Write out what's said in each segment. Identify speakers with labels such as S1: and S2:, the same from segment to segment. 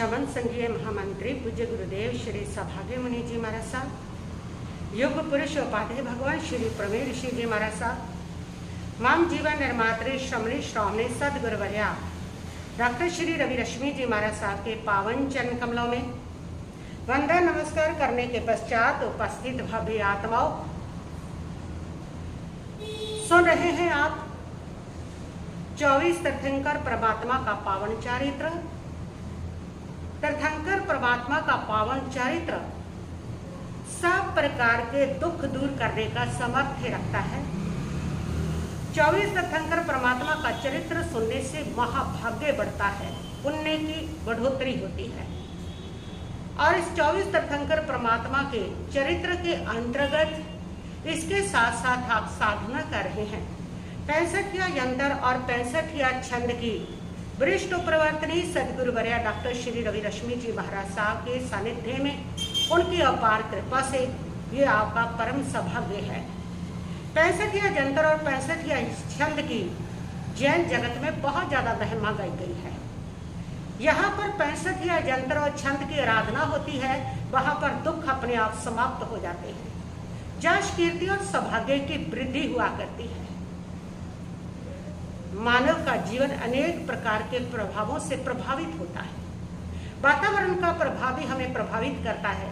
S1: शमन संघीय महामंत्री पूज्य गुरुदेव श्री सौभाग्य मुनि जी महाराज साहब, युग पुरुष उपाध्याय भगवान श्री प्रवीण ऋषि जी महाराज साहब, माम जीवन निर्मात्री श्रमणी श्रावणी सदगुरुवर्या डॉक्टर श्री रवि रश्मि जी महाराज साहब के पावन चरण कमलों में वंदन नमस्कार करने के पश्चात उपस्थित भव्य आत्माओं, सुन रहे हैं आप 24 तीर्थंकर परमात्मा का पावन चरित्र। तीर्थंकर परमात्मा का पावन चरित्र सब प्रकार के दुख दूर करने का सामर्थ्य रखता है। 24 तीर्थंकर परमात्मा का चरित्र सुनने से महाभाग्य बढ़ता है, पुण्य की बढ़ोतरी होती है। और इस 24 तीर्थंकर परमात्मा के चरित्र के अंतर्गत इसके साथ साथ आप साधना कर रहे हैं 65 यंत्र और 65 छंद की वरिष्ठ प्रवर्तनी सदगुरुवर्या डॉक्टर श्री रवि रश्मि जी महाराज साहब के सानिध्य में उनकी अपार कृपा से ये आपका परम सौभाग्य है। 65 यंत्र और 65 छंद की जैन जगत में बहुत ज्यादा महिमा गाई गई है। यहाँ पर 65 यंत्र और छंद की आराधना होती है, वहां पर दुख अपने आप समाप्त हो जाते हैं, यश कीर्ति और सौभाग्य की वृद्धि हुआ करती है। मानव का जीवन अनेक प्रकार के प्रभावों से प्रभावित होता है। वातावरण का प्रभाव भी हमें प्रभावित करता है,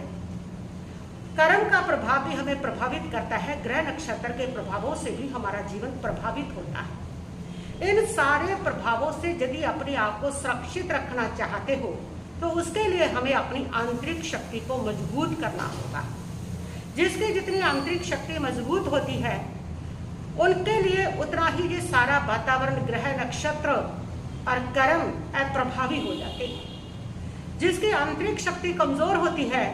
S1: कर्म का प्रभाव भी हमें प्रभावित करता है, ग्रह नक्षत्र के प्रभावों से भी हमारा जीवन प्रभावित होता है। इन सारे प्रभावों से यदि अपने आप को सुरक्षित रखना चाहते हो तो उसके लिए हमें अपनी आंतरिक शक्ति को मजबूत करना होगा। जिसकी जितनी आंतरिक शक्ति मजबूत होती है उनके लिए उतना ही ये सारा वातावरण, ग्रह नक्षत्र और कर्म अप्रभावी हो जाते हैं। जिसकी आंतरिक शक्ति कमजोर होती है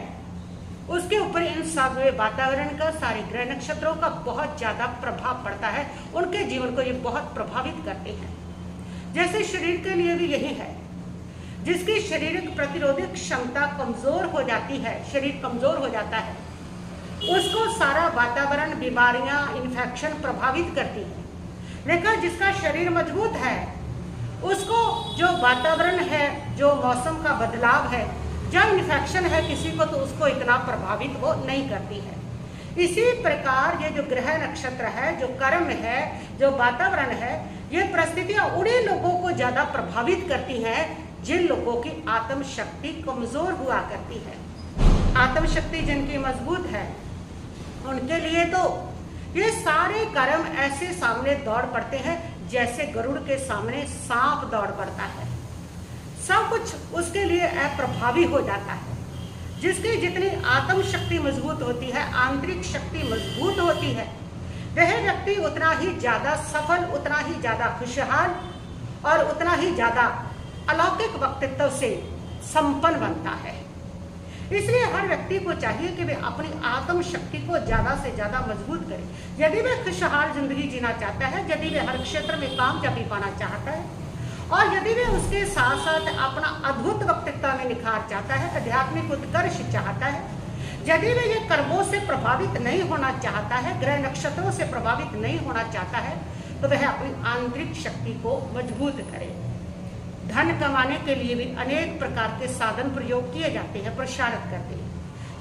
S1: उसके ऊपर इन सब वातावरण का, सारे ग्रह नक्षत्रों का बहुत ज्यादा प्रभाव पड़ता है, उनके जीवन को ये बहुत प्रभावित करते हैं। जैसे शरीर के लिए भी यही है, जिसकी शारीरिक प्रतिरोधक क्षमता कमजोर हो जाती है, शरीर कमजोर हो जाता है, उसको सारा वातावरण, बीमारियां, इन्फेक्शन प्रभावित करती है। लेकिन जिसका शरीर मजबूत है उसको जो वातावरण है, जो मौसम का बदलाव है, जो इन्फेक्शन है किसी को, तो उसको इतना प्रभावित वो नहीं करती है। इसी प्रकार ये जो ग्रह नक्षत्र है, जो कर्म है, जो वातावरण है, ये परिस्थितियां उन्हीं लोगों को ज्यादा प्रभावित करती हैं जिन लोगों की आत्म शक्ति कमजोर हुआ करती है। आत्म शक्ति जिनकी मजबूत है उनके लिए तो ये सारे कर्म ऐसे सामने दौड़ पड़ते हैं जैसे गरुड़ के सामने सांप दौड़ पड़ता है। सब कुछ उसके लिए अप्रभावी हो जाता है। जिसकी जितनी आत्म शक्ति मजबूत होती है, आंतरिक शक्ति मजबूत होती है, वह व्यक्ति उतना ही ज्यादा सफल, उतना ही ज्यादा खुशहाल और उतना ही ज्यादा अलौकिक व्यक्तित्व से संपन्न बनता है। इसलिए हर व्यक्ति को चाहिए कि वे अपनी आत्म शक्ति को ज्यादा से ज्यादा मजबूत करे। यदि वे खुशहाल जिंदगी जीना चाहता है, यदि वे हर क्षेत्र में कामयाबी पाना चाहता है और यदि वे उसके साथ साथ अपना अद्भुत व्यक्तित्व में निखार चाहता है, आध्यात्मिक उत्कर्ष चाहता है, यदि वे ये कर्मों से प्रभावित नहीं होना चाहता है, ग्रह नक्षत्रों से प्रभावित नहीं होना चाहता है, तो वह अपनी आंतरिक शक्ति को मजबूत करे। धन कमाने के लिए भी अनेक प्रकार के साधन प्रयोग किए जाते हैं, प्रसारित करते हैं।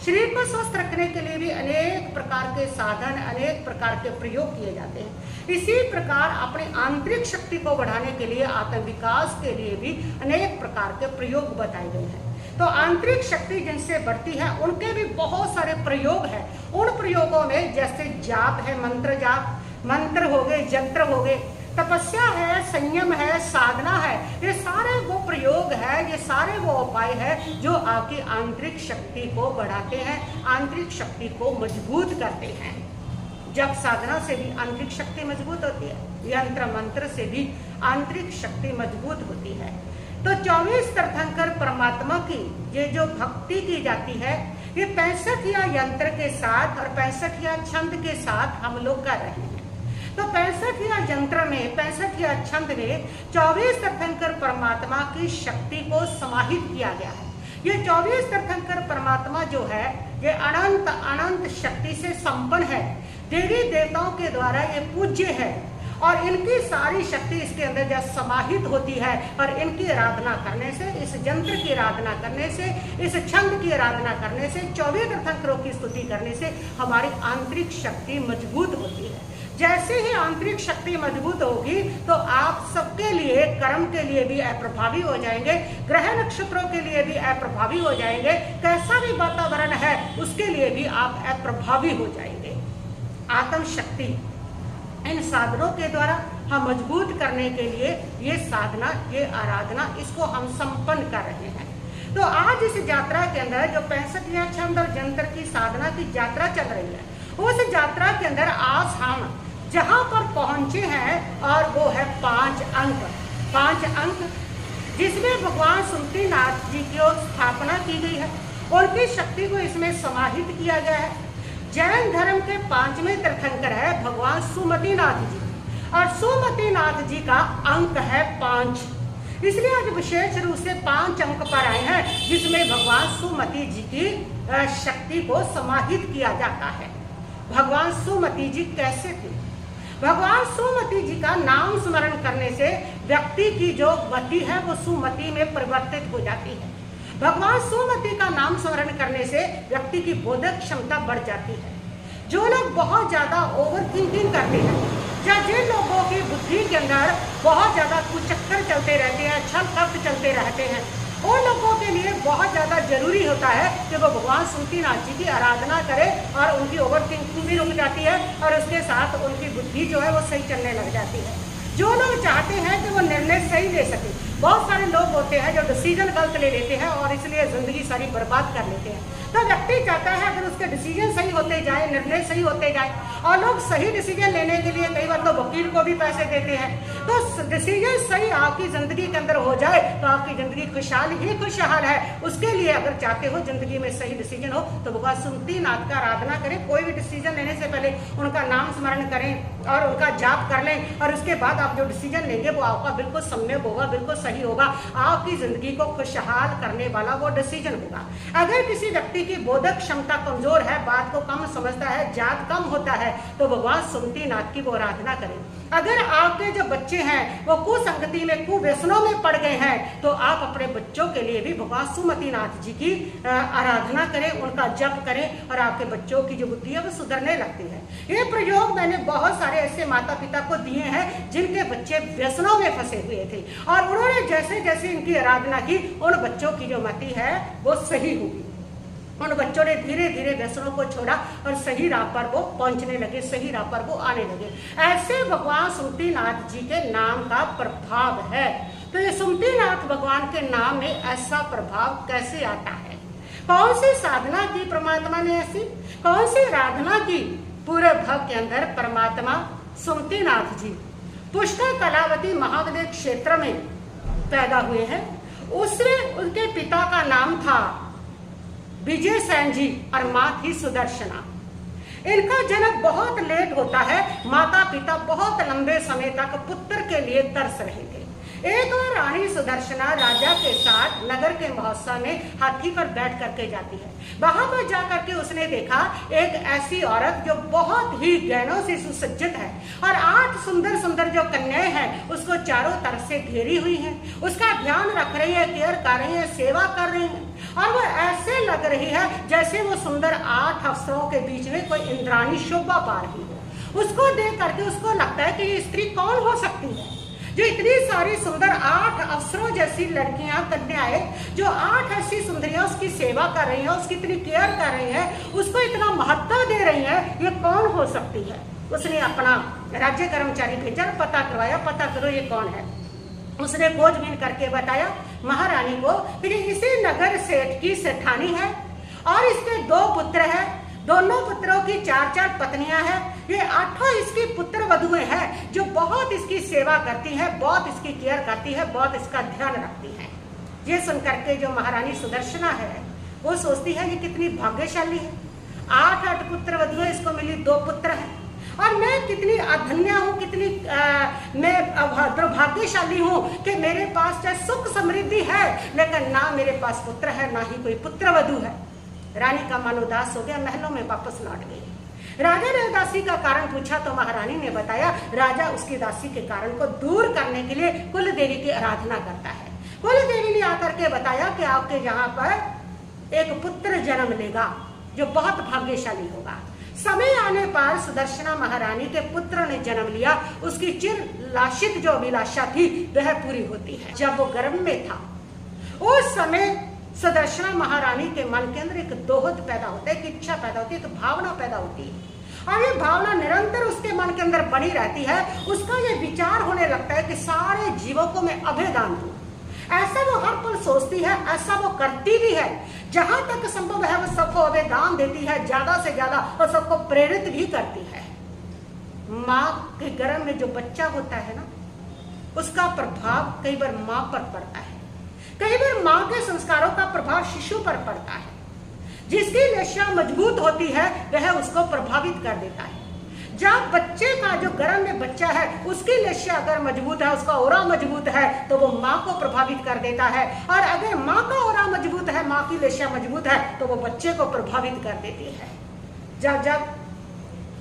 S1: शरीर को स्वस्थ रखने के लिए भी अनेक प्रकार के साधन, अनेक प्रकार के प्रयोग किए जाते हैं। इसी प्रकार अपने आंतरिक शक्ति को बढ़ाने के लिए, आत्म विकास के लिए भी अनेक प्रकार के प्रयोग बताए गए हैं। तो आंतरिक शक्ति जिनसे बढ़ती है उनके भी बहुत सारे प्रयोग हैं। उन प्रयोगों में जैसे जाप है, मंत्र जाप, मंत्र हो गए, यंत्र हो गए, तपस्या है, संयम है, साधना है, ये सारे वो प्रयोग है, ये सारे वो उपाय है जो आपकी आंतरिक शक्ति को बढ़ाते हैं, आंतरिक शक्ति को मजबूत करते हैं। जब साधना से भी आंतरिक शक्ति मजबूत होती है, यंत्र मंत्र से भी आंतरिक शक्ति मजबूत होती है। तो 24 तीर्थंकर परमात्मा की ये जो भक्ति की जाती है, ये 65 यंत्र के साथ और 65 छंद के साथ हम लोग कर रहे हैं। तो 65 यंत्र में, 65 छंद में 24 तीर्थंकर परमात्मा की शक्ति को समाहित किया गया है। ये 24 तीर्थंकर परमात्मा जो है ये अनंत अनंत शक्ति से संपन्न है, देवी देवताओं के द्वारा ये पूज्य है और इनकी सारी शक्ति इसके अंदर जब समाहित होती है और इनकी आराधना करने से, इस यंत्र की आराधना करने से, इस छंद की आराधना करने से, 24 तीर्थंकरों की स्तुति करने से हमारी आंतरिक शक्ति मजबूत होती है। जैसे ही आंतरिक शक्ति मजबूत होगी तो आप सबके लिए, कर्म के लिए भी अप्रभावी हो जाएंगे, ग्रह नक्षत्रों के लिए भी अप्रभावी हो जाएंगे, कैसा भी वातावरण है उसके लिए भी आप अप्रभावी हो जाएंगे। आत्म शक्ति इन साधनों के द्वारा हम मजबूत करने के लिए ये साधना, ये आराधना, इसको हम संपन्न कर रहे हैं। तो आज इस यात्रा के अंदर जो 65 छंद और यंत्र की साधना की यात्रा चल रही है, उस यात्रा के अंदर आज हम जहां पर पहुंचे हैं और वो है 5 अंक, 5 अंक जिसमें भगवान सुमतिनाथ जी की स्थापना की गई है, उनकी शक्ति को इसमें समाहित किया गया है। जैन धर्म के 5वें तीर्थंकर है भगवान सुमतिनाथ जी, और सुमतिनाथ जी का अंक है 5, इसलिए आज विशेष रूप से 5 अंक पर आए हैं जिसमें भगवान सुमति जी की शक्ति को समाहित किया जाता है। भगवान सुमति जी कैसे थे? भगवान सुमति जी का नाम स्मरण करने से व्यक्ति की जो गति है वो सुमति में परिवर्तित हो जाती है। भगवान सुमति का नाम स्मरण करने से व्यक्ति की बोधक क्षमता बढ़ जाती है। जो लोग बहुत ज्यादा ओवर थिंकिंग करते हैं या जिन लोगों की बुद्धि के अंदर बहुत ज्यादा कुचक्कर चलते रहते हैं, छल कपट चलते रहते हैं, उन लोगों के लिए बहुत ज्यादा जरूरी होता है कि वो भगवान सुमतिनाथ जी की आराधना करें और उनकी ओवर थिंकिंग भी रुक जाती है और उसके साथ उनकी बुद्धि जो है वो सही चलने लग जाती है। जो लोग चाहते हैं कि वो निर्णय सही ले सके, बहुत सारे लोग होते हैं जो डिसीजन गलत ले लेते हैं और इसलिए जिंदगी सारी बर्बाद कर लेते हैं। तो व्यक्ति चाहता है अगर उसके डिसीजन सही होते जाए, निर्णय सही होते जाए, और लोग सही डिसीजन लेने के लिए कई बार तो वकील को भी पैसे देते हैं, तो डिसीजन सही आपकी जिंदगी के अंदर हो जाए तो आपकी जिंदगी खुशहाल ही खुशहाल है। उसके लिए अगर चाहते हो जिंदगी में सही डिसीजन हो तो भगवान सुमतिनाथ का आराधना करें। कोई भी डिसीजन लेने से पहले उनका नाम स्मरण करें और उनका जाप कर लें, और उसके बाद आप जो डिसीजन लेंगे वो आपका बिल्कुल सम्यक होगा, बिल्कुल सही होगा, आपकी जिंदगी को खुशहाल करने वाला वो डिसीजन होगा। अगर किसी व्यक्ति की बोधक क्षमता कमजोर है, बात को कम समझता है, जात कम होता है, तो भगवान सुमतिनाथ की वो आराधना करें। अगर आपके जो बच्चे हैं वो कुसंगति में, कुव्यसनों में पड़ गए हैं, तो आप अपने बच्चों के लिए भी भगवान सुमतिनाथ जी की आराधना करें, उनका जप करें, और आपके बच्चों की जो बुद्धि है वो सुधरने लगती है। ये प्रयोग मैंने बहुत सारे ऐसे माता पिता को दिए हैं जिनके बच्चे व्यसनों में फंसे हुए थे, और उन्होंने जैसे जैसे इनकी आराधना की, उन बच्चों की जो मति है वो सही हुई। उन बच्चों ने धीरे धीरे व्यसनों को छोड़ा और सही राह पर वो पहुंचने लगे, सही राह पर वो आने लगे। ऐसे भगवान सुमतिनाथ जी के नाम का प्रभाव है। तो ये सुमतिनाथ भगवान के नाम में ऐसा प्रभाव कैसे आता है? कौन सी साधना की परमात्मा ने ऐसी, कौन सी आराधना की? पूरे भव के अंदर परमात्मा सुमतिनाथ जी पुष्कर कलावती महाविद्य क्षेत्र में पैदा हुए हैं। उसमें उनके पिता का नाम था विजय सेन जी और माँ थी सुदर्शना। इनका जन्म बहुत लेट होता है, माता पिता बहुत लंबे समय तक पुत्र के लिए तरस रहे थे। एक बार रानी सुदर्शना राजा के साथ नगर के महोत्सव में हाथी पर बैठ करके जाती है। वहां पर जाकर के उसने देखा एक ऐसी औरत जो बहुत ही गहनों से सुसज्जित है और 8 सुंदर सुंदर जो कन्याएं हैं उसको चारों तरफ से घेरी हुई हैं, उसका ध्यान रख रही है, केयर कर रही है, सेवा कर रही है, और वो ऐसे लग रही है जैसे वो सुंदर 8 अप्सराओं के बीच में कोई इंद्राणी शोभा पा रही हो। उसको देख करके उसको लगता है कि ये स्त्री कौन हो सकती है जो इतनी सारी सुंदर 8 अप्सरों जैसी लड़कियां, कन्याएं, जो 8 ऐसी सुंदरियां उसकी सेवा कर रही हैं, उसकी इतनी केयर कर रही हैं, उसको इतना महत्व दे रही हैं, ये कौन हो सकती है? उसने अपना राज्य कर्मचारी भेजा, पता करवाया, पता करो ये कौन है। उसने खोजबीन करके बताया महारानी को कि इसी नगर सेठ की सेठानी है और इसके 2 पुत्र हैं, दोनों पुत्रों की 4-4 पत्नियां हैं। ये 8 इसकी पुत्र वधुएं हैं जो बहुत इसकी सेवा करती हैं, बहुत इसकी केयर करती है, बहुत इसका ध्यान रखती हैं। ये सुनकर के जो महारानी सुदर्शना है वो सोचती है ये कितनी भाग्यशाली है, 8 पुत्र वधुएं इसको मिली, 2 पुत्र हैं, और मैं कितनी अधन्य हूँ, कितनी मैं दुर्भाग्यशाली हूँ कि मेरे पास चाहे सुख समृद्धि है लेकिन ना मेरे पास पुत्र है, ना ही कोई पुत्र वधु है। रानी का मन उदास हो गया, महलों में वापस लौट गई। राजा ने दासी का कारण पूछा तो महारानी ने बताया राजा उसकी दासी के कारण को दूर करने के लिए कुल देवी की आराधना करता है। कुल देवी ने आकर के बताया कि आपके यहाँ पर एक पुत्र जन्म लेगा जो बहुत भाग्यशाली होगा। समय आने पर सुदर्शना महारानी के पुत्र ने जन्म लिया। उसकी चिर लाशित जो अभिलाषा थी वह पूरी होती है। जब वो गर्भ में था उस समय सुदर्शना महारानी के मन के अंदर एक दोहद पैदा होता है, एक इच्छा पैदा होती है, एक भावना पैदा होती है और ये भावना निरंतर उसके मन के अंदर बनी रहती है। उसका ये विचार होने लगता है कि सारे जीवों को मैं अभय दान दूं। ऐसा वो हर पल सोचती है, ऐसा वो करती भी है। जहां तक संभव है वो सबको अभय दान देती है, ज्यादा से ज्यादा, और सबको प्रेरित भी करती है। माँ के गर्भ में जो बच्चा होता है ना, उसका प्रभाव कई बार माँ पर पड़ता है, कई बार माँ के संस्कारों का प्रभाव शिशु पर पड़ता है। जिसकी लेशा मजबूत होती है वह उसको प्रभावित कर देता है। जब बच्चे का जो गर्भ में बच्चा है उसकी लेशा अगर मजबूत है, उसका ओरा मजबूत है तो वो माँ को प्रभावित कर देता है, और अगर माँ का ओरा मजबूत है, माँ की लेशा मजबूत है तो वो बच्चे को प्रभावित कर देती है। जब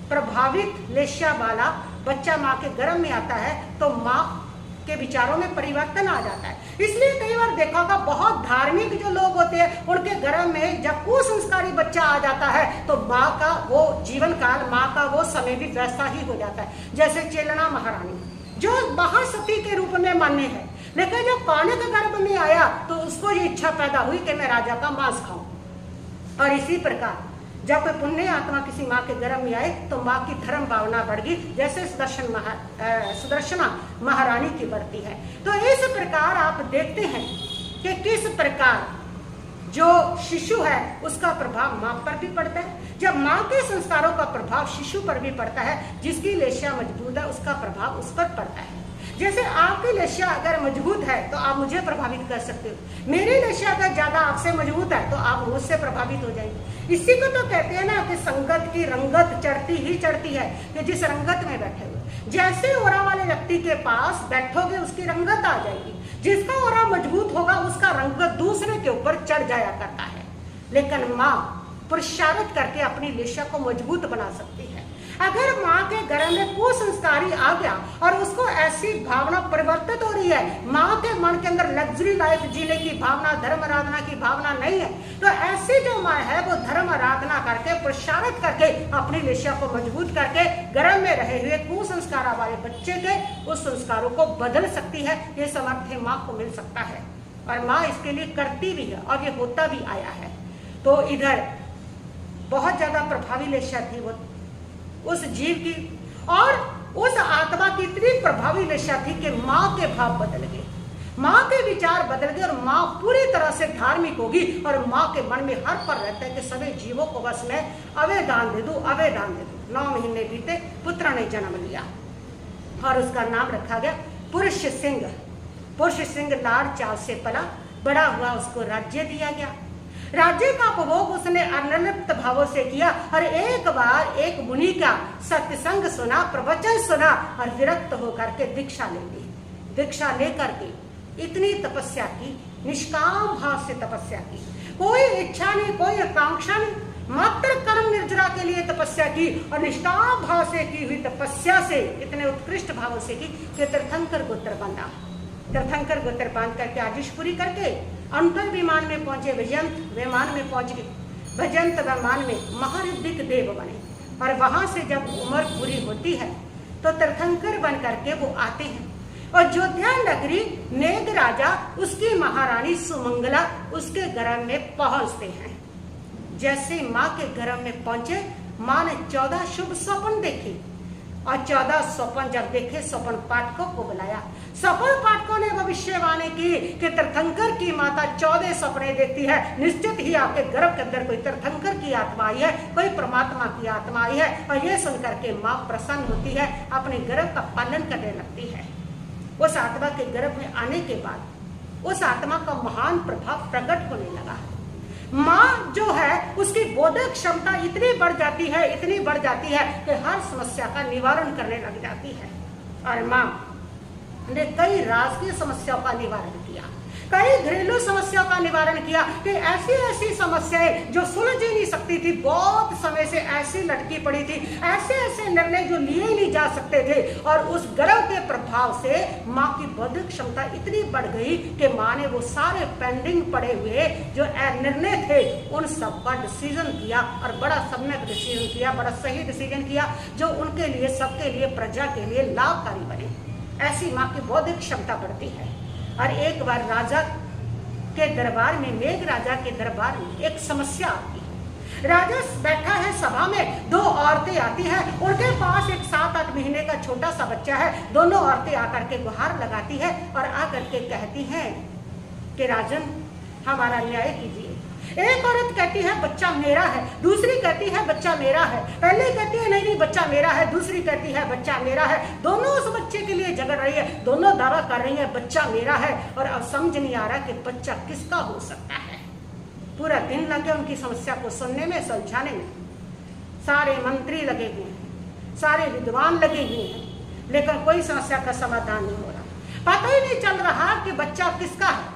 S1: प्रभावित लेशा वाला बच्चा माँ के गर्भ में आता है तो माँ के विचारों में परिवर्तन आ जाता है। इसलिए कई बार देखा होगा बहुत धार्मिक जो लोग होते हैं उनके गर्भ में जब कुसंस्कारी बच्चा आ जाता है तो माँ का वो जीवन काल, माँ का वो समय भी वैसा ही हो जाता है। जैसे चेलना महारानी जो महासती के रूप में मान्य है, लेकिन जब काने के गर्भ में आया तो उसको ये इच्छा पैदा हुई कि मैं राजा का मांस खाऊं। और इसी प्रकार जब कोई पुण्य आत्मा किसी माँ के गर्भ में आए तो माँ की धर्म भावना बढ़ गई, जैसे सुदर्शना महारानी की बढ़ती है। तो इस प्रकार आप देखते हैं कि किस प्रकार जो शिशु है उसका प्रभाव माँ पर भी पड़ता है। जब माँ के संस्कारों का प्रभाव शिशु पर भी पड़ता है, जिसकी लेशा मजबूत है उसका प्रभाव उस पर पड़ता है। जैसे आपकी लेशा अगर मजबूत है तो आप मुझे प्रभावित कर सकते हो, मेरी लेशा अगर ज्यादा आपसे मजबूत है तो आप मुझसे प्रभावित हो जाएंगे। इसी को तो कहते हैं ना कि संगत की रंगत चढ़ती ही चढ़ती है, कि जिस रंगत में बैठे हुए, जैसे ओरा वाले व्यक्ति के पास बैठोगे उसकी रंगत आ जाएगी। जिसका ओरा मजबूत होगा उसका रंगत दूसरे के ऊपर चढ़ जाया करता है। लेकिन माँ पुरुषार्थ करके अपनी लेशा को मजबूत बना सकती है। अगर माँ के गर्भ में कुसंस्कारी आ गया और उसको ऐसी भावना परिवर्तित हो रही है, माँ के मन के अंदर लग्जरी लाइफ जीने की भावना, धर्म आराधना की भावना नहीं है, तो ऐसी जो माँ है वो धर्म आराधना करके, प्रसारित करके, अपनी लेशा को मजबूत करके गर्भ में रहे हुए कुसंस्कार वाले बच्चे के उस संस्कारों को बदल सकती है। ये सामर्थ्य माँ को मिल सकता है और माँ इसके लिए करती भी है और ये होता भी आया है। तो इधर बहुत ज्यादा प्रभावी लेशा थी वो उस जीव की, और उस आत्मा की इतनी प्रभावी लेशा थी कि माँ के भाव बदल गए, माँ के विचार बदल गए और माँ पूरी तरह से धार्मिक होगी। और माँ के मन में हर पर रहता है कि सभी जीवों को बस मैं अभय दान दे दूं, अभय दान दे दूं। 9 महीने बीते, पुत्र ने जन्म लिया और उसका नाम रखा गया पुरुष सिंह। पुरुष सिंह लाड़ चाव से पला, बड़ा हुआ, उसको राज्य दिया गया। राज्य का उपभोग उसने अनलिप्त भावों से किया और एक बार एक मुनि का सत्संग सुना, प्रवचन सुना और विरक्त होकर के दीक्षा ले ली। दीक्षा लेकर के इतनी तपस्या की, निष्काम भाव से तपस्या की, कोई इच्छा नहीं, कोई आकांक्षा नहीं, मात्र कर्म निर्जरा के लिए तपस्या की और निष्काम भाव से की हुई तपस्या से इतने उत्कृष्ट भावों से की कि तीर्थंकर गोत्र बंधा। तीर्थंकर गोत्र बांध करके आजिशपुरी करके अंतर विमान में पहुंचे, वैजयंत विमान में पहुंच गए। वैजयंत विमान में महारुद्धिक देव बने और वहां से जब उम्र पूरी होती है तो तीर्थंकर बन करके वो आते हैं और अयोध्या नगरी नेग राजा उसकी महारानी सुमंगला उसके गर्भ में पहुंचते हैं। जैसे माँ के गर्भ में पहुंचे, माँ ने 14 शुभ स्वप्न देखे और 14 स्वप्न जब देखे, स्वप्न पाठकों को बुलाया। स्वप्न पाठकों ने भविष्यवाणी की कि तीर्थंकर की माता 14 सपने देखती है, निश्चित ही आपके गर्भ के अंदर कोई तीर्थंकर की आत्मा आई है, कोई परमात्मा की आत्मा आई है। और ये सुनकर के माँ प्रसन्न होती है, अपने गर्भ का पालन करने लगती है। उस आत्मा के गर्भ में आने के बाद उस आत्मा का महान प्रभाव प्रकट होने लगा। माँ जो है उसकी बोधक क्षमता इतनी बढ़ जाती है, इतनी बढ़ जाती है कि हर समस्या का निवारण करने लग जाती है। और माँ ने कई राजकीय समस्याओं का निवारण किया, कई घरेलू समस्याओं का निवारण किया कि ऐसी ऐसी समस्याएं जो सुलझ ही नहीं सकती थी, बहुत समय से ऐसी लटकी पड़ी थी, ऐसे ऐसे निर्णय जो लिए ही नहीं जा सकते थे, और उस गर्भ के प्रभाव से माँ की बौद्धिक क्षमता इतनी बढ़ गई कि माँ ने वो सारे पेंडिंग पड़े हुए जो निर्णय थे उन सब का डिसीजन किया, और बड़ा सम्यक डिसीजन किया, बड़ा सही डिसीजन किया, जो उनके लिए, सबके लिए, प्रजा के लिए लाभकारी बने। ऐसी माँ की बौद्धिक क्षमता बढ़ती है। और एक बार राजा के दरबार में, मेघ राजा के दरबार में एक समस्या आती है। राजा बैठा है सभा में, दो औरतें आती हैं, उनके पास एक 7-8 महीने का छोटा सा बच्चा है। दोनों औरतें आकर के गुहार लगाती है और आकर के कहती हैं कि राजन हमारा न्याय कीजिए। एक औरत कहती है बच्चा मेरा है, दूसरी कहती है बच्चा मेरा है। पहले कहती है नहीं बच्चा मेरा है, दूसरी कहती है बच्चा मेरा है। दोनों उस बच्चे के लिए झगड़ रही है, दोनों दावा कर रही है बच्चा मेरा है। और अब समझ नहीं आ रहा कि बच्चा किसका हो सकता है। पूरा दिन लगे उनकी समस्या को सुनने में, सुलझाने में। सारे मंत्री लगे हुए हैं, सारे विद्वान लगे हुए हैं, लेकिन कोई समस्या का समाधान नहीं हो रहा। पता ही नहीं चल रहा कि बच्चा किसका है,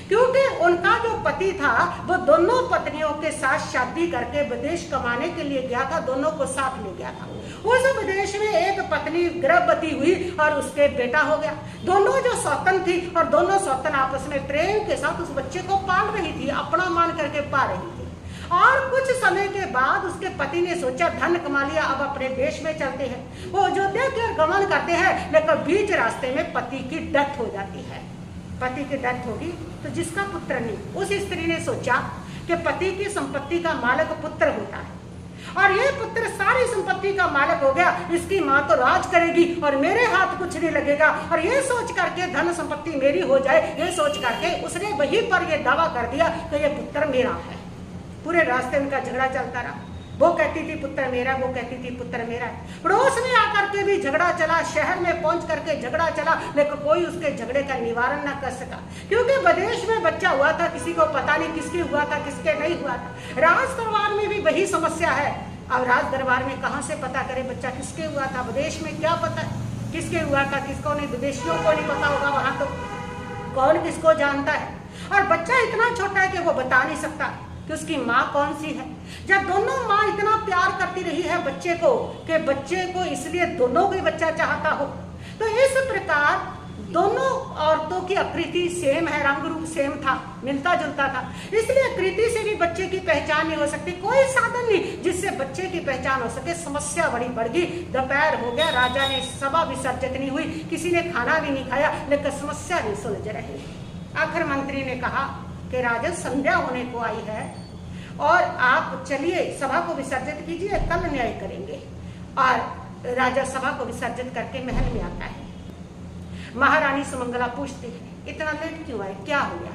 S1: क्योंकि उनका जो पति था वो दोनों पत्नियों के साथ शादी करके विदेश कमाने के लिए गया था, दोनों को साथ ले गया था। उस विदेश में एक पत्नी गर्भवती हुई और उसके बेटा हो गया। दोनों जो सौतन थी और दोनों सौतन आपस में प्रेम के साथ उस बच्चे को पाल रही थी, अपना मान करके पा रही थी। और कुछ समय के बाद उसके पति ने सोचा धन कमा लिया, अब अपने देश में चलते हैं। वो अयोध्या के गमन करते हैं, लेकिन बीच रास्ते में पति की डेथ हो जाती है। पति की डेथ होगी तो जिसका पुत्र नहीं, उस स्त्री ने सोचा कि पति की संपत्ति का मालिक पुत्र होता है, और ये पुत्र सारी संपत्ति का मालिक हो गया, इसकी माँ तो राज करेगी और मेरे हाथ कुछ नहीं लगेगा। और ये सोच करके धन संपत्ति मेरी हो जाए, ये सोच करके उसने वहीं पर ये दावा कर दिया कि ये पुत्र मेरा है। पूरे रास्ते उनका झगड़ा चलता रहा। वो कहती थी पुत्र मेरा, वो कहती थी पुत्र मेरा है। पड़ोस में आकर के भी झगड़ा चला, शहर में पहुंच करके झगड़ा चला, लेकिन कोई उसके झगड़े का निवारण ना कर सका, क्योंकि विदेश में बच्चा हुआ था, किसी को पता नहीं किसके हुआ था, किसके नहीं हुआ था। राज दरबार में भी वही समस्या है। अब राज दरबार में कहाँ से पता करे बच्चा किसके हुआ था, विदेश में क्या पता किसके हुआ था, किसको नहीं, विदेशियों को नहीं पता होगा, वहां तो कौन किसको जानता है। और बच्चा इतना छोटा है कि वो बता नहीं सकता कि उसकी माँ कौन सी है। जब दोनों माँ इतना प्यार करती रही है बच्चे को कि बच्चे को इसलिए दोनों को बच्चा चाहता हो, तो इस प्रकार दोनों औरतों की आकृति सेम है, रंग रूप सेम था, मिलता जुलता था, इसलिए आकृति से भी बच्चे की पहचान नहीं हो सकती। कोई साधन नहीं जिससे बच्चे की पहचान हो सके। समस्या बड़ी बढ़ गई। दोपहर हो गया, राजा ने सभा विसर्जित नहीं हुई, किसी ने खाना भी नहीं खाया, लेकिन समस्या नहीं सुलझ रही। आखिर मंत्री ने कहा कि राजन संध्या होने को आई है और आप चलिए सभा को विसर्जित कीजिए, कल न्याय करेंगे। और राजा सभा को विसर्जित करके महल में आता है। महारानी सुमंगला पूछती है इतना लेट क्यों आए, क्या हो गया?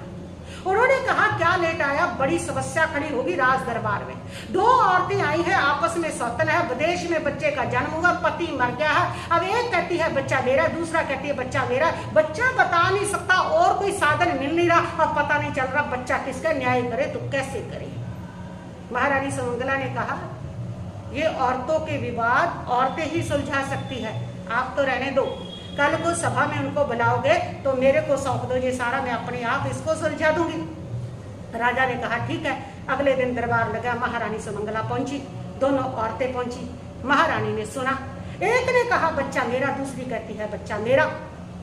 S1: उन्होंने कहा क्या लेट आया, बड़ी समस्या खड़ी होगी राज दरबार में। दो औरतें आई हैं, आपस में सौतन है, विदेश में बच्चे का जन्म हुआ, पति मर गया है। अब एक कहती है बच्चा मेरा, दूसरा कहती है बच्चा मेरा। बच्चा बता नहीं सकता और कोई साधन मिल नहीं रहा, अब पता नहीं चल रहा बच्चा किसका, न्याय करे तो कैसे करे। महारानी सुमंगला ने कहा ये औरतों के विवाद औरतें ही सुलझा सकती है, आप तो रहने दो, कल को सभा में उनको बुलाओगे तो मेरे को सौंप दो, ये सारा मैं अपने आप इसको सुलझा दूंगी। राजा ने कहा ठीक है। अगले दिन दरबार लगा, महारानी सुमंगला पहुंची, दोनों औरतें पहुंची। महारानी ने सुना, एक ने कहा बच्चा मेरा, दूसरी कहती है बच्चा मेरा।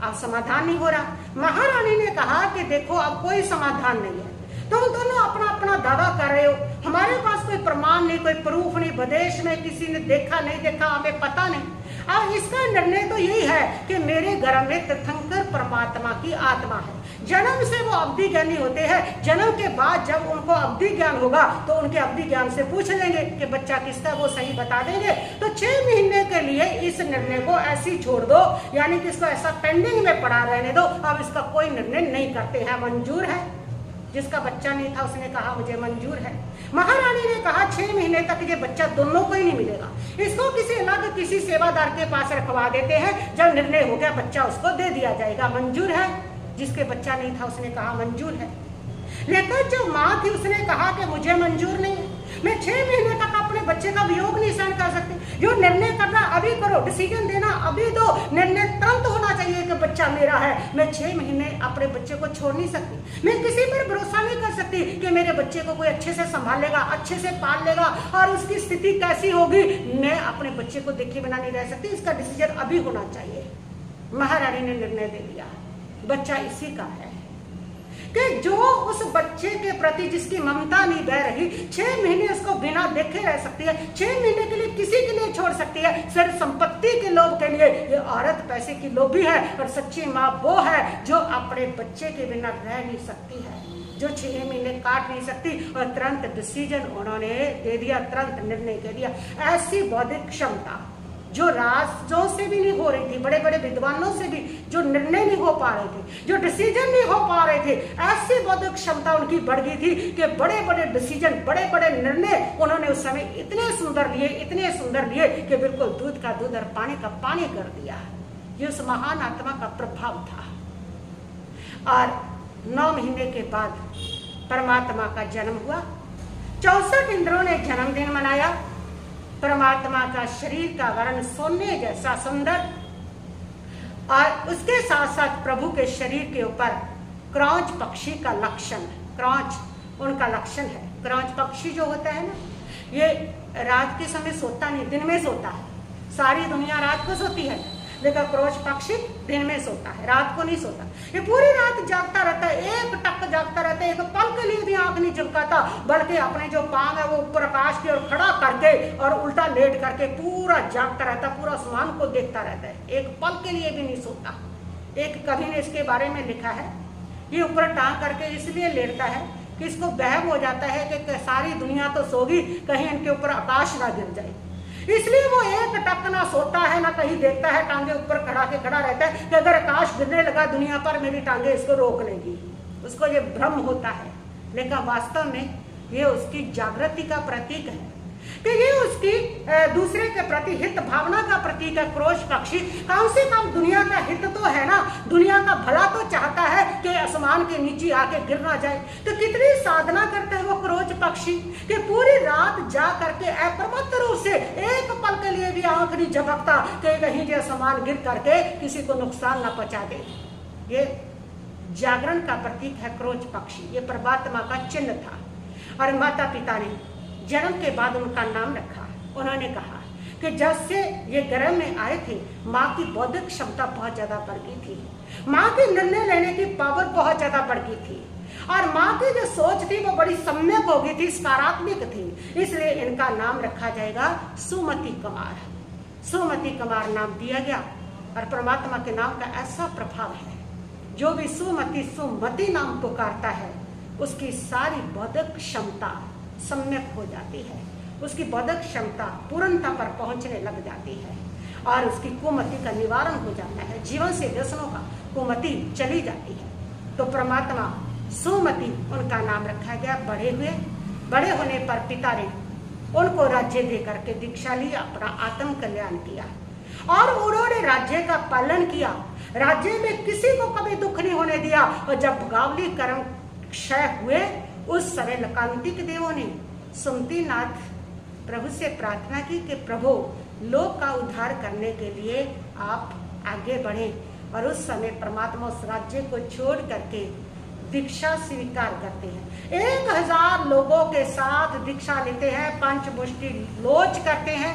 S1: अब समाधान नहीं हो रहा। महारानी ने कहा कि देखो अब कोई समाधान नहीं है, तुम दोनों अपना अपना दावा कर रहे हो, हमारे पास कोई प्रमाण नहीं, कोई प्रूफ नहीं, विदेश में किसी ने देखा नहीं देखा हमें पता नहीं। अब इसका निर्णय तो यही है कि मेरे गर्भ में तीर्थंकर परमात्मा की आत्मा है, जन्म से वो अवधि ज्ञानी होते हैं, जन्म के बाद जब उनको अवधि ज्ञान होगा तो उनके अवधि ज्ञान से पूछ लेंगे कि बच्चा किसका, वो सही बता देंगे। तो 6 महीने के लिए इस निर्णय को ऐसी छोड़ दो, यानी कि इसको ऐसा पेंडिंग में पड़ा रहने दो, अब इसका कोई निर्णय नहीं करते हैं। मंजूर है? जिसका बच्चा नहीं था उसने कहा मुझे मंजूर है। महारानी ने कहा 6 महीने तक ये बच्चा दोनों को ही नहीं मिलेगा, इसको किसी अलग किसी सेवादार के पास रखवा देते हैं, जब निर्णय हो गया बच्चा उसको दे दिया जाएगा। मंजूर है? जिसके बच्चा नहीं था उसने कहा मंजूर है। लेकिन जो माँ थी उसने कहा कि मुझे मंजूर नहीं है, मैं 6 महीने तक अपने बच्चे का वियोग नहीं सहन कर सकती। जो निर्णय करना अभी करो, डिसीजन देना अभी दो, निर्णय तुरंत होना चाहिए कि बच्चा मेरा है। मैं 6 महीने अपने बच्चे को छोड़ नहीं सकती। मैं किसी पर भरोसा नहीं कर सकती कि मेरे बच्चे को कोई अच्छे से संभालेगा, अच्छे से पाल लेगा और उसकी स्थिति कैसी होगी। मैं अपने बच्चे को देखे बिना नहीं रह सकती। इसका डिसीजन अभी होना चाहिए। महारानी ने निर्णय दे लिया, बच्चा इसी का है कि जो उस बच्चे के प्रति जिसकी ममता नहीं बह रही, 6 महीने उसको बिना देखे रह सकती है, 6 महीने के लिए किसी के लिए छोड़ सकती है, सिर्फ संपत्ति के लोभ के लिए। ये औरत पैसे की लोभी है और सच्ची माँ वो है जो अपने बच्चे के बिना रह नहीं सकती है, जो 6 महीने काट नहीं सकती। और तुरंत डिसीजन उन्होंने दे दिया, तुरंत निर्णय दे दिया। ऐसी बौद्धिक क्षमता जो राजों से भी नहीं हो रही थी, बड़े बड़े विद्वानों से भी जो निर्णय नहीं हो पा रहे थे, जो डिसीजन नहीं हो पा रहे थे, ऐसी बौद्धिक क्षमता उनकी बढ़ गई थी कि बड़े बड़े डिसीजन, बड़े बड़े निर्णय उन्होंने उस समय इतने सुंदर लिए, इतने सुंदर लिए कि बिल्कुल दूध का दूध और पानी का पानी कर दिया। ये उस महान आत्मा का प्रभाव था। और 9 महीने के बाद परमात्मा का जन्म हुआ। 64 इंद्रों ने जन्मदिन मनाया। परमात्मा का शरीर का वर्ण सोने जैसा सुंदर, और उसके साथ साथ प्रभु के शरीर के ऊपर क्रौंच पक्षी का लक्षण, क्रौंच उनका लक्षण है। क्रौंच पक्षी जो होता है ना, ये रात के समय सोता नहीं, दिन में सोता है। सारी दुनिया रात को सोती है, लेकिन क्रौंच पक्षी दिन में सोता है, रात को नहीं सोता। ये पूरी रात जागता रहता है, एक टक जागता रहता है, एक पल के लिए भी आंख नहीं झपकाता, बल्कि अपने जो पांव है वो ऊपर आकाश की ओर खड़ा करके और उल्टा लेट करके पूरा जागता रहता है, पूरा आसमान को देखता रहता है, एक पल के लिए भी नहीं सोता। एक कवि ने इसके बारे में लिखा है, ये ऊपर टांग करके इसलिए लेटता है कि इसको वहम हो जाता है कि सारी दुनिया तो सोगी, कहीं इनके ऊपर आकाश ना गिर जाए, इसलिए वो एक टक ना सोता है ना कहीं देखता है, टांगे ऊपर खड़ा रहता है कि अगर आकाश गिरने लगा दुनिया पर, मेरी टांगे इसको रोक लेगी। उसको ये भ्रम होता है, लेकिन वास्तव में ये उसकी जागृति का प्रतीक है कि ये उसकी दूसरे के प्रति हित भावना का प्रतीक है। क्रौंच पक्षी कम से कम दुनिया का हित तो है ना, दुनिया का भला तो चाहता है कि आसमान के नीचे आके गिर ना जाए। तो कितनी साधना करते हैं वो क्रौंच पक्षी कि पूरी रात जा करके अप्रमत्त रूप से एक पल के लिए भी आंख नहीं झपकता कि कहीं जो आसमान गिर करके किसी को नुकसान ना पहुंचा दे। ये जागरण का प्रतीक है क्रौंच पक्षी, ये परमात्मा का चिन्ह था। और माता पिता ने जन्म के बाद उनका नाम रखा। उन्होंने कहा कि जब से ये गर्भ में आए थे, माँ की बौद्धिक क्षमता बहुत ज्यादा बढ़ गई थी, माँ की निर्णय लेने की पावर बहुत ज्यादा बढ़ गई थी, और माँ की जो सोच थी वो बड़ी सम्यक हो गई थी, सकारात्मक थी। इसलिए इनका नाम रखा जाएगा सुमति कुमार। सुमति कुमार नाम दिया गया। और परमात्मा के नाम का ऐसा प्रभाव है, जो भी सुमति सुमति नाम पुकारता है उसकी सारी बौद्धिक क्षमता सम्यक हो जाती है, उसकी बौद्धिक क्षमता पूर्णता पर पहुंचने लग जाती है और उसकी कुमति का निवारण हो जाता है, जीवन से व्यसनों का कुमति चली जाती है। तो परमात्मा सुमति उनका नाम रखा गया। बड़े होने पर पिता ने उनको राज्य दे करके दीक्षा ली, अपना आत्म कल्याण किया और उन्होंने राज्य का पालन किया। राज्य में किसी को कभी दुख नहीं होने दिया। और जब गावली कर्म क्षय हुए, उस समय लकांतिक देवों ने सुमतिनाथ प्रभु से प्रार्थना की कि प्रभु लोक का उद्धार करने के लिए आप आगे बढ़े। और उस समय परमात्मा उस राज्य को छोड़ करके दीक्षा स्वीकार करते हैं। 1000 लोगों के साथ दीक्षा लेते हैं, पंचमुष्टि लोच करते हैं।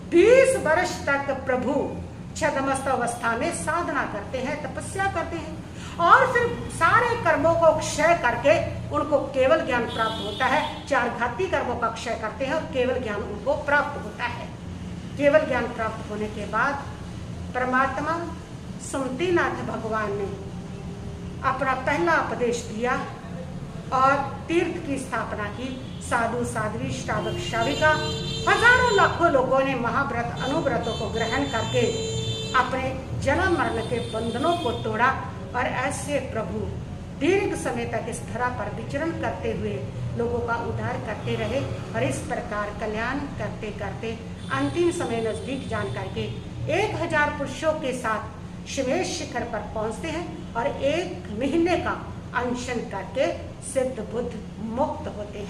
S1: 20 वर्ष तक प्रभु छद्मस्त अवस्था में साधना करते हैं, तपस्या करते हैं और फिर सारे कर्मों को क्षय करके उनको केवल ज्ञान प्राप्त होता है। 4 घाती कर्मों का क्षय करते हैं और केवल ज्ञान उनको प्राप्त होता है। केवल ज्ञान प्राप्त होने के बाद परमात्मा सुमतिनाथ भगवान ने अपना पहला उपदेश दिया और तीर्थ की स्थापना की। साधु साध्वी श्रावक श्राविका हजारों लाखों लोगों ने महाव्रत अनुव्रतों को ग्रहण करके अपने जन्म मरण के बंधनों को तोड़ा और ऐसे प्रभु दीर्घ समय तक इस धरा पर विचरण करते हुए लोगों का उद्धार करते रहे। और इस प्रकार कल्याण करते करते अंतिम समय नजदीक जान करके 1000 पुरुषों के साथ शिवेश शिखर पर पहुंचते हैं और 1 महीने का अनशन करके सिद्ध बुद्ध मुक्त होते हैं।